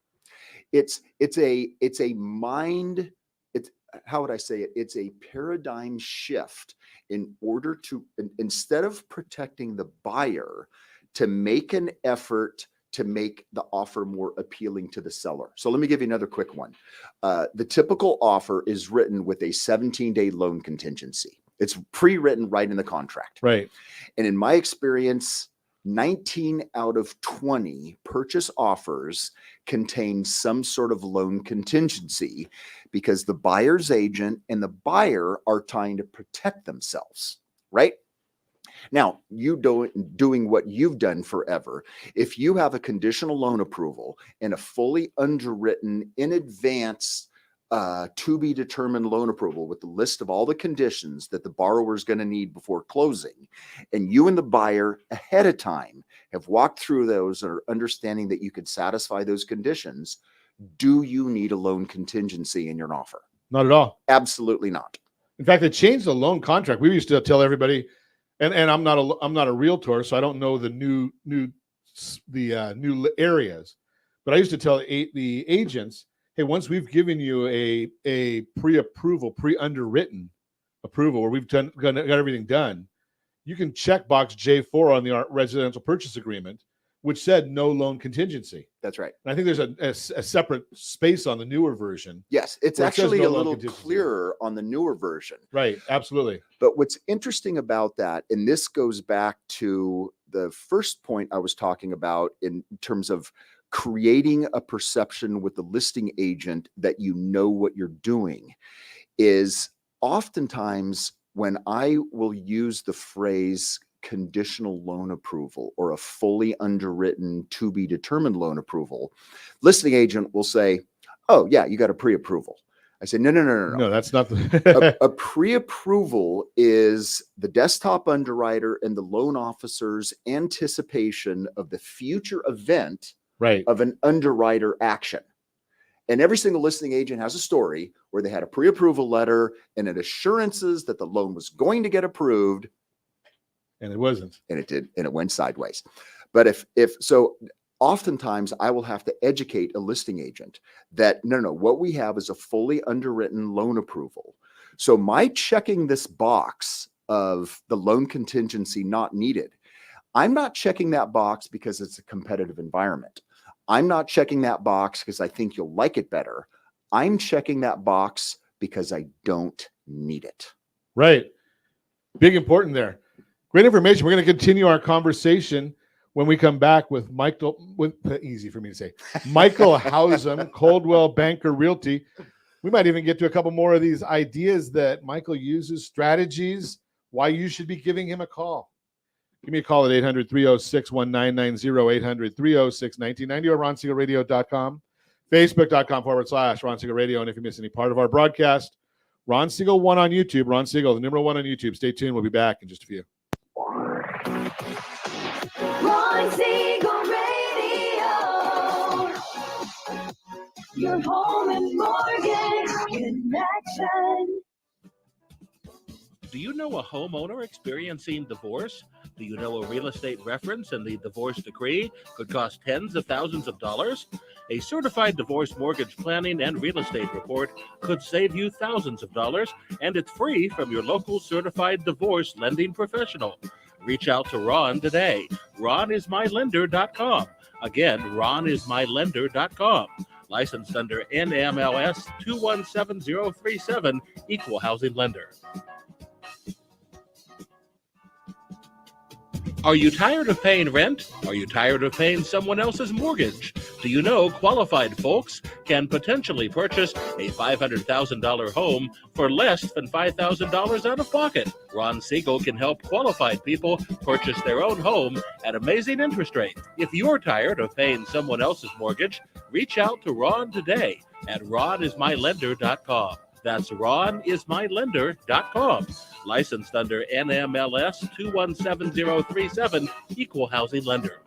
Speaker 3: How would I say it? It's a paradigm shift in order to, instead of protecting the buyer, to make an effort to make the offer more appealing to the seller. So let me give you another quick one. The typical offer is written with a 17-day loan contingency. It's pre-written right in the contract.
Speaker 2: Right.
Speaker 3: And in my experience, 19 out of 20 purchase offers contain some sort of loan contingency because the buyer's agent and the buyer are trying to protect themselves, right? Now, you doing what you've done forever. If you have a conditional loan approval and a fully underwritten in advance to be determined loan approval with the list of all the conditions that the borrower is going to need before closing, and you and the buyer ahead of time have walked through those and are understanding that you could satisfy those conditions, do you need a loan contingency in your offer?
Speaker 2: Not at all.
Speaker 3: Absolutely not.
Speaker 2: In fact, they changed the loan contract. We used to tell everybody, and I'm not a realtor, so I don't know the new areas, but I used to tell the agents, hey, once we've given you a pre-approval, pre-underwritten approval where we've got everything done, you can check box J4 on the residential purchase agreement, which said no loan contingency.
Speaker 3: That's right.
Speaker 2: And I think there's a separate space on the newer version.
Speaker 3: Yes, it's actually a little clearer on the newer version.
Speaker 2: Right, absolutely.
Speaker 3: But what's interesting about that, and this goes back to the first point I was talking about in terms of creating a perception with the listing agent that you know what you're doing, is oftentimes when I will use the phrase conditional loan approval or a fully underwritten to be determined loan approval, listing agent will say, "Oh yeah, you got a pre-approval." I say, no,
Speaker 2: that's not the
Speaker 3: a pre-approval is the desktop underwriter and the loan officer's anticipation of the future event
Speaker 2: right
Speaker 3: of an underwriter action. And every single listing agent has a story where they had a pre-approval letter and it assurances that the loan was going to get approved.
Speaker 2: And it wasn't.
Speaker 3: And it did. And it went sideways. But if so, oftentimes I will have to educate a listing agent that no, what we have is a fully underwritten loan approval. So my checking this box of the loan contingency not needed, I'm not checking that box because it's a competitive environment. I'm not checking that box because I think you'll like it better. I'm checking that box because I don't need it.
Speaker 2: Right. Big important there. Great information. We're going to continue our conversation when we come back with easy for me to say, Michael Hausam, Coldwell Banker Realty. We might even get to a couple more of these ideas that Michael uses, strategies, why you should be giving him a call. Give me a call at 800-306-1990, 800-306-1990, or RonSiegelRadio.com, Facebook.com/Ron Siegel Radio. And if you miss any part of our broadcast, Ron Siegel 1 on YouTube, Ron Siegel, the number 1 on YouTube. Stay tuned. We'll be back in just a few.
Speaker 6: Ron Siegel Radio. Your home and mortgage connection.
Speaker 7: Do you know a homeowner experiencing divorce? Do you know a real estate reference and the divorce decree could cost tens of thousands of dollars? A certified divorce mortgage planning and real estate report could save you thousands of dollars, and it's free from your local certified divorce lending professional. Reach out to Ron today. RonIsMyLender.com. Again, RonIsMyLender.com. Licensed under NMLS 217037, Equal Housing Lender. Are you tired of paying rent? Are you tired of paying someone else's mortgage? Do you know qualified folks can potentially purchase a $500,000 home for less than $5,000 out of pocket? Ron Siegel can help qualified people purchase their own home at amazing interest rates. If you're tired of paying someone else's mortgage, reach out to Ron today at RonIsMyLender.com. That's RonIsMyLender.com. Licensed under NMLS 217037, Equal Housing Lender.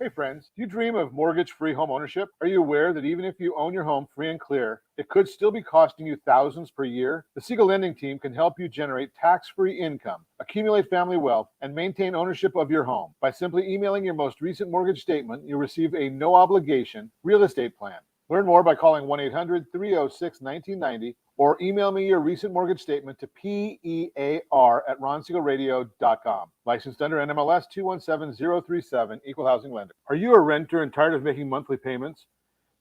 Speaker 2: Hey friends, do you dream of mortgage-free home ownership? Are you aware that even if you own your home free and clear, it could still be costing you thousands per year? The Siegel Lending Team can help you generate tax-free income, accumulate family wealth, and maintain ownership of your home. By simply emailing your most recent mortgage statement, you'll receive a no-obligation real estate plan. Learn more by calling 1-800-306-1990 or email me your recent mortgage statement to PEAR@RonSiegelRadio.com. Licensed under NMLS 217037, Equal Housing Lender. Are you a renter and tired of making monthly payments?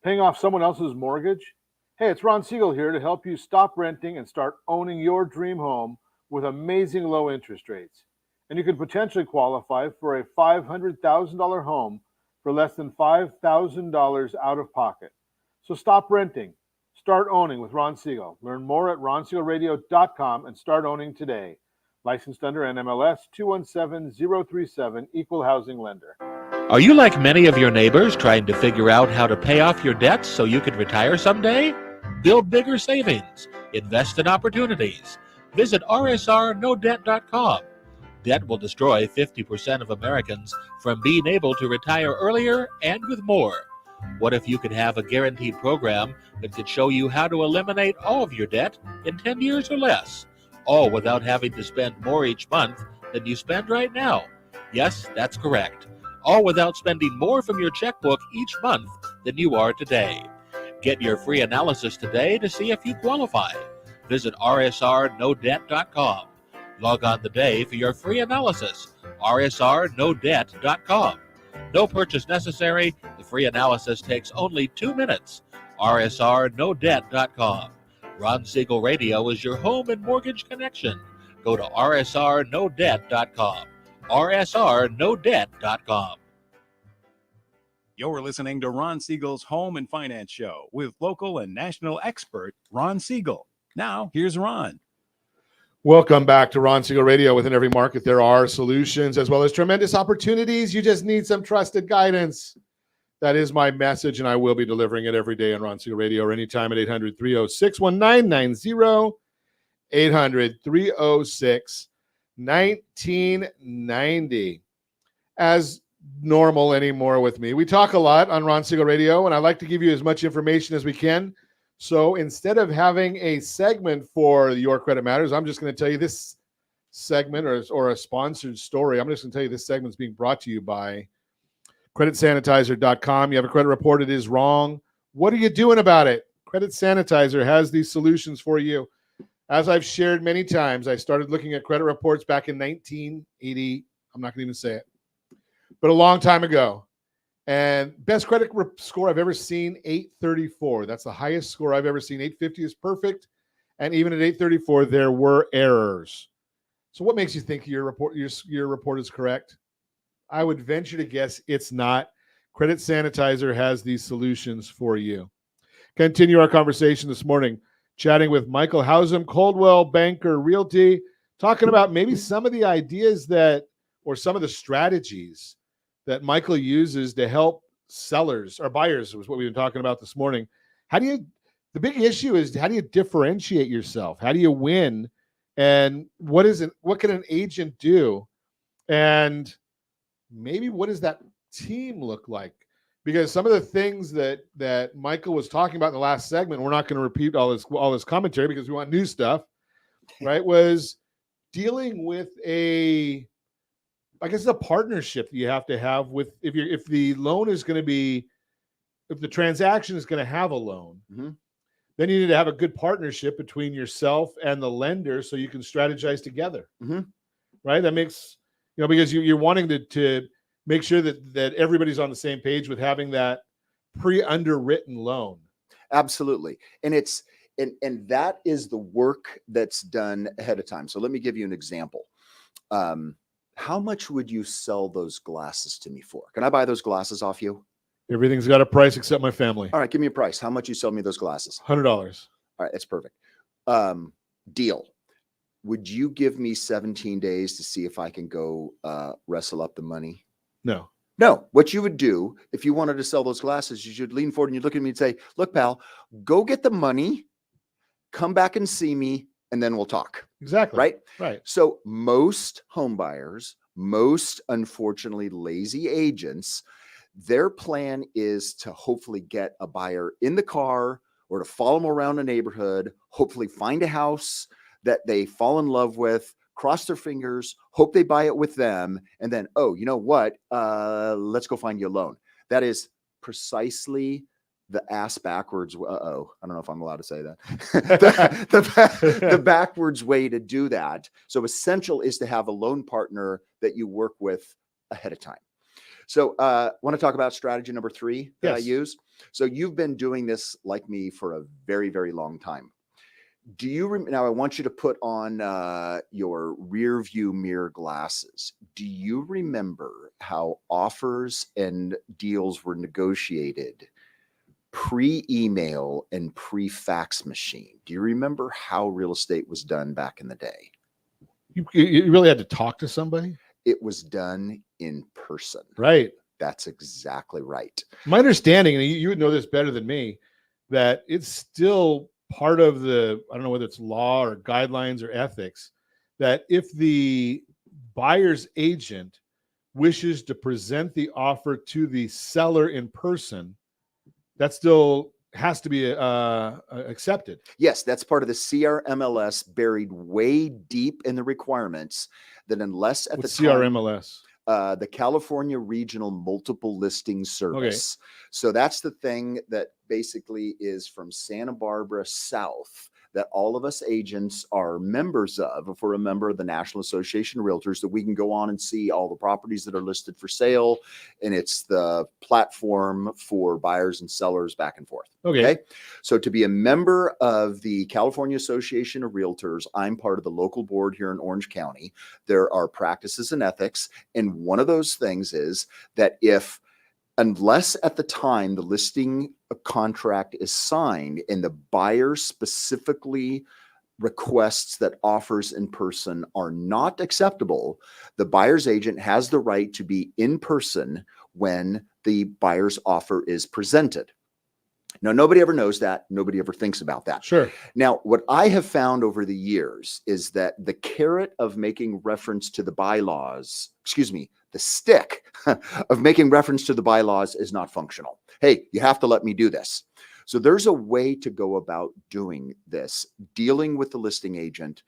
Speaker 2: Paying off someone else's mortgage? Hey, it's Ron Siegel here to help you stop renting and start owning your dream home with amazing low interest rates. And you could potentially qualify for a $500,000 home for less than $5,000 out of pocket. So stop renting. Start owning with Ron Siegel. Learn more at RonSiegelRadio.com and start owning today. Licensed under NMLS 217037, Equal Housing Lender.
Speaker 7: Are you like many of your neighbors trying to figure out how to pay off your debts so you can retire someday? Build bigger savings. Invest in opportunities. Visit RSRNoDebt.com. Debt will destroy 50% of Americans from being able to retire earlier and with more. What if you could have a guaranteed program that could show you how to eliminate all of your debt in 10 years or less, all without having to spend more each month than you spend right now? Yes, that's correct. All without spending more from your checkbook each month than you are today. Get your free analysis today to see if you qualify. Visit RSRNoDebt.com. Log on today for your free analysis. RSRNoDebt.com. No purchase necessary. The free analysis takes only 2 minutes. RSRNoDebt.com. Ron Siegel Radio is your home and mortgage connection. Go to RSRNoDebt.com. RSRNoDebt.com.
Speaker 11: You're listening to Ron Siegel's Home and Finance Show with local and national expert Ron Siegel. Now, here's Ron.
Speaker 2: Welcome back to Ron Siegel Radio. Within every market, there are solutions as well as tremendous opportunities. You just need some trusted guidance. That is my message, and I will be delivering it every day on Ron Siegel Radio or anytime at 800-306-1990, 800-306-1990. As normal anymore with me. We talk a lot on Ron Siegel Radio, and I like to give you as much information as we can. So instead of having a segment for Your Credit Matters, I'm just going to tell you this segment or a sponsored story. I'm just going to tell you this segment is being brought to you by creditsanitizer.com. You have a credit report, it is wrong. What are you doing about it? Credit Sanitizer has these solutions for you. As I've shared many times, I started looking at credit reports back in 1980. I'm not going to even say it, but a long time ago. And best credit score I've ever seen, 834. That's the highest score I've ever seen. 850 is perfect. And even at 834, there were errors. So what makes you think your report is correct? I would venture to guess it's not. Credit Sanitizer has these solutions for you. Continue our conversation this morning, chatting with Michael Hausam, Coldwell Banker Realty, talking about maybe some of the ideas or some of the strategies that Michael uses to help sellers or buyers, was what we've been talking about this morning. The big issue is, how do you differentiate yourself? How do you win? And what can an agent do? And maybe what does that team look like? Because some of the things that Michael was talking about in the last segment, we're not going to repeat all this commentary because we want new stuff, right? Was dealing with a partnership that you have to have with, if the transaction is going to have a loan, then you need to have a good partnership between yourself and the lender so you can strategize together, right? That makes, because you're wanting to make sure that everybody's on the same page with having that pre-underwritten loan.
Speaker 3: Absolutely. And and that is the work that's done ahead of time. So let me give you an example. How much would you sell those glasses to me for? Can I buy those glasses off you?
Speaker 2: Everything's got a price except my family.
Speaker 3: All right, give me a price. How much you sell me those glasses?
Speaker 2: $100.
Speaker 3: All right, that's perfect. Deal. Would you give me 17 days to see if I can go wrestle up the money?
Speaker 2: No.
Speaker 3: No. What you would do if you wanted to sell those glasses, you should lean forward and you look at me and say, look, pal, go get the money, come back and see me, and then we'll talk.
Speaker 2: Exactly.
Speaker 3: Right. So most home buyers, most unfortunately lazy agents, their plan is to hopefully get a buyer in the car or to follow them around a neighborhood, hopefully find a house that they fall in love with, cross their fingers, hope they buy it with them, and then, oh, you know what? Let's go find you a loan. That is precisely the ass backwards. I don't know if I'm allowed to say that. the backwards way to do that. So essential is to have a loan partner that you work with ahead of time. So want to talk about strategy number 3 that I use? So you've been doing this like me for a very, very long time. Do you now I want you to put on your rear view mirror glasses. Do you remember how offers and deals were negotiated pre-email and pre-fax machine? Do you remember how real estate was done back in the day?
Speaker 2: You really had to talk to somebody?
Speaker 3: It was done in person.
Speaker 2: Right.
Speaker 3: That's exactly right.
Speaker 2: My understanding, and you would know this better than me, that it's still part of the, I don't know whether it's law or guidelines or ethics, that if the buyer's agent wishes to present the offer to the seller in person, that still has to be accepted.
Speaker 3: Yes, that's part of the CRMLS, buried way deep in the requirements, that unless at
Speaker 2: What's
Speaker 3: the time,
Speaker 2: CRMLS?
Speaker 3: The California Regional Multiple Listing Service. Okay. So that's the thing that basically is from Santa Barbara south that all of us agents are members of. If we're a member of the National Association of Realtors, that we can go on and see all the properties that are listed for sale. And it's the platform for buyers and sellers back and forth. Okay. So to be a member of the California Association of Realtors, I'm part of the local board here in Orange County. There are practices and ethics. And one of those things is that unless at the time the listing contract is signed and the buyer specifically requests that offers in person are not acceptable, the buyer's agent has the right to be in person when the buyer's offer is presented. Now, nobody ever knows that. Nobody ever thinks about that.
Speaker 2: Sure.
Speaker 3: Now, what I have found over the years is that the carrot of making reference to the bylaws, the stick of making reference to the bylaws is not functional. Hey, you have to let me do this. So there's a way to go about doing this, dealing with the listing agent.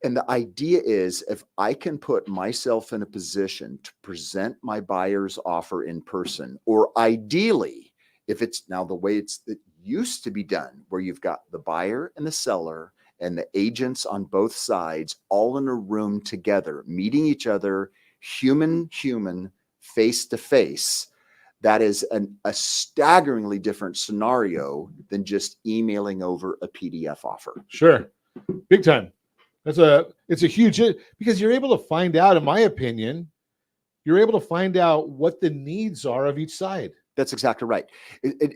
Speaker 3: And the idea is, if I can put myself in a position to present my buyer's offer in person, or ideally, if it's now the way it used to be done, where you've got the buyer and the seller and the agents on both sides all in a room together, meeting each other, human, face to face, that is a staggeringly different scenario than just emailing over a PDF offer.
Speaker 2: Sure. Big time. It's a huge, because you're able to find out, in my opinion, you're able to find out what the needs are of each side.
Speaker 3: That's exactly right.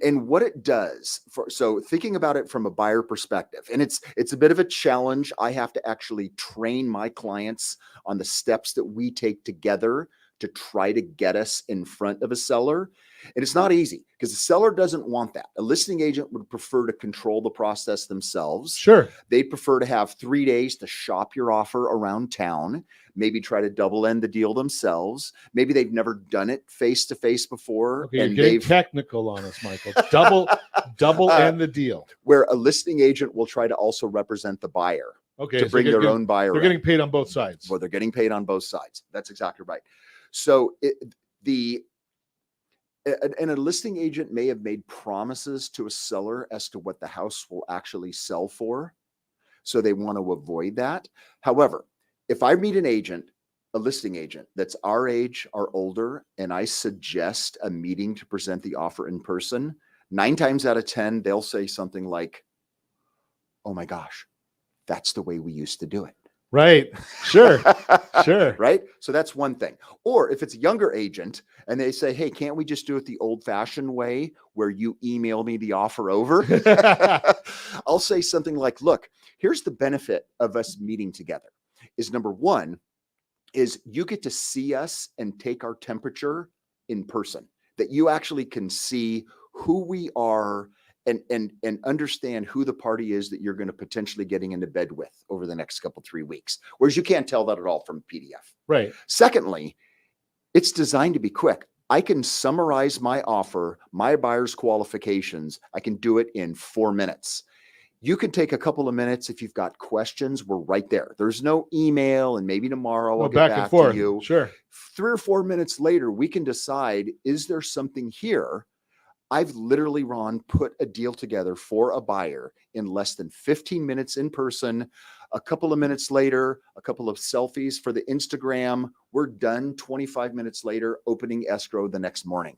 Speaker 3: And what it does so thinking about it from a buyer perspective, and it's a bit of a challenge. I have to actually train my clients on the steps that we take together to try to get us in front of a seller. And it's not easy, because the seller doesn't want that. A listing agent would prefer to control the process themselves.
Speaker 2: Sure.
Speaker 3: They prefer to have 3 days to shop your offer around town, maybe try to double end the deal themselves. Maybe they've never done it face to face before.
Speaker 2: Okay, you're getting technical on us, Michael. Double end the deal.
Speaker 3: Where a listing agent will try to also represent the buyer.
Speaker 2: Okay,
Speaker 3: to bring their own buyer.
Speaker 2: They're getting paid on both sides.
Speaker 3: Well, they're getting paid on both sides. That's exactly right. So and a listing agent may have made promises to a seller as to what the house will actually sell for. So they want to avoid that. However, if I meet a listing agent that's our age or older, and I suggest a meeting to present the offer in person, 9 times out of 10, they'll say something like, "Oh my gosh, that's the way we used to do it."
Speaker 2: Right. Sure. Sure.
Speaker 3: Right. So that's one thing. Or if it's a younger agent and they say, "Hey, can't we just do it the old fashioned way where you email me the offer over?" I'll say something like, "Look, here's the benefit of us meeting together is, number one, is you get to see us and take our temperature in person, that you actually can see who we are and understand who the party is that you're going to potentially getting into bed with over the next 3 weeks. Whereas you can't tell that at all from PDF.
Speaker 2: Right.
Speaker 3: Secondly, it's designed to be quick. I can summarize my offer, my buyer's qualifications. I can do it in 4 minutes. You can take a couple of minutes if you've got questions. We're right there. There's no email and maybe tomorrow I'll get back to you.
Speaker 2: Sure.
Speaker 3: 3 or 4 minutes later, we can decide, is there something here? I've literally, Ron, put a deal together for a buyer in less than 15 minutes in person. A couple of minutes later, a couple of selfies for the Instagram. We're done 25 minutes later, opening escrow the next morning.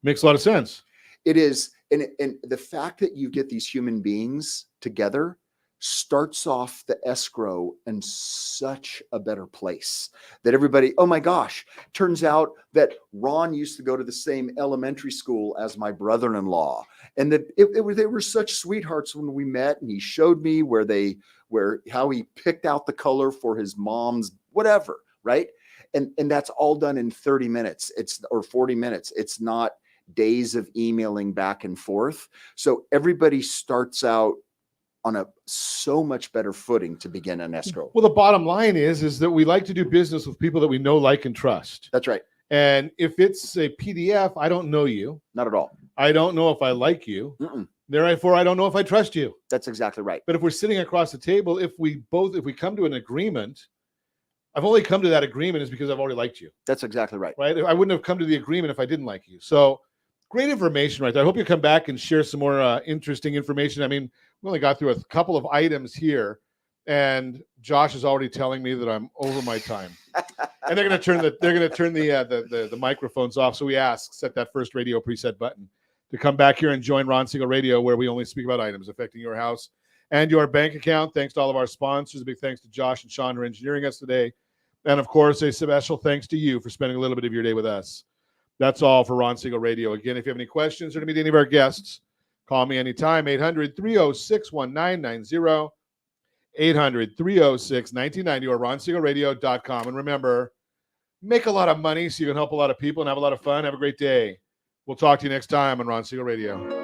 Speaker 2: Makes a lot of sense.
Speaker 3: It is. And the fact that you get these human beings together starts off the escrow in such a better place that everybody, oh my gosh, turns out that Ron used to go to the same elementary school as my brother-in-law. And that they were such sweethearts when we met, and he showed me how he picked out the color for his mom's whatever, right? And that's all done in 30 minutes. Or 40 minutes. It's not days of emailing back and forth. So everybody starts out on a so much better footing to begin an escrow.
Speaker 2: Well, the bottom line is that we like to do business with people that we know, like, and trust.
Speaker 3: That's right.
Speaker 2: And if it's a PDF, I don't know you.
Speaker 3: Not at all.
Speaker 2: I don't know if I like you. Therefore, I don't know if I trust you.
Speaker 3: That's exactly right.
Speaker 2: But if we're sitting across the table, if we come to an agreement, I've only come to that agreement is because I've already liked you.
Speaker 3: That's exactly right.
Speaker 2: Right? I wouldn't have come to the agreement if I didn't like you. So great information right there. I hope you come back and share some more interesting information. I mean, we only got through a couple of items here, and Josh is already telling me that I'm over my time. And they're going to turn the microphones off. So we set that first radio preset button to come back here and join Ron Siegel Radio, where we only speak about items affecting your house and your bank account. Thanks to all of our sponsors. A big thanks to Josh and Sean for engineering us today. And of course, a special thanks to you for spending a little bit of your day with us. That's all for Ron Siegel Radio. Again, if you have any questions or to meet any of our guests, call me anytime, 800-306-1990, 800-306-1990, or ronsiegelradio.com. And remember, make a lot of money so you can help a lot of people and have a lot of fun. Have a great day. We'll talk to you next time on Ron Siegel Radio.